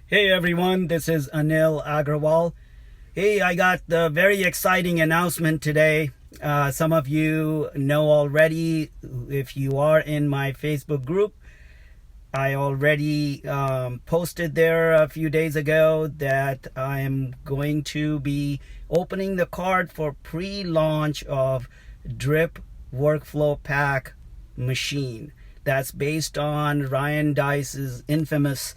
Hey everyone, this is Anil Agrawal. Hey, I got the very exciting announcement today. Some of you know already, if you are in my Facebook group, I already posted there a few days ago that I am going to be opening the card for pre-launch of Drip Workflow Pack machine. That's based on Ryan Dice's infamous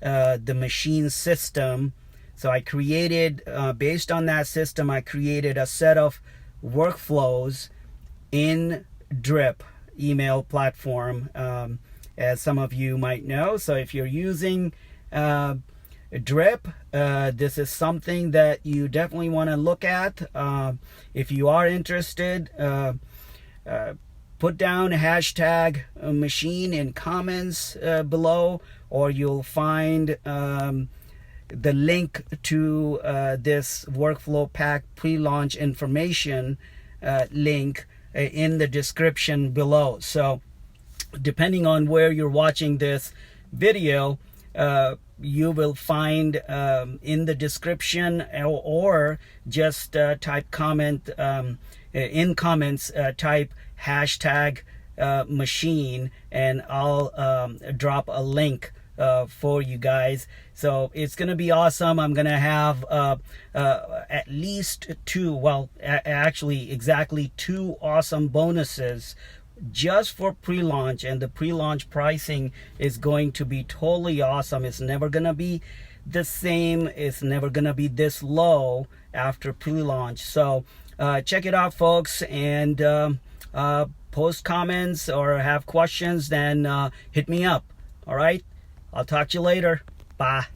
the machine system. So I created, based on that system, I created a set of workflows in Drip email platform, as some of you might know. So if you're using Drip, this is something that you definitely want to look at. If you are interested, put down hashtag machine in comments below, or you'll find the link to this workflow pack pre-launch information link in the description below. So depending on where you're watching this video, you will find in the description, or just type comment in comments, type hashtag machine, and I'll drop a link for you guys. So it's gonna be awesome. I'm gonna have at least two, well, actually exactly two awesome bonuses just for pre-launch, and the pre-launch pricing is going to be totally awesome. It's never gonna be the same. It's never gonna be this low after pre-launch. So check it out, folks, and post comments or have questions, then hit me up. All right, I'll talk to you later. Bye.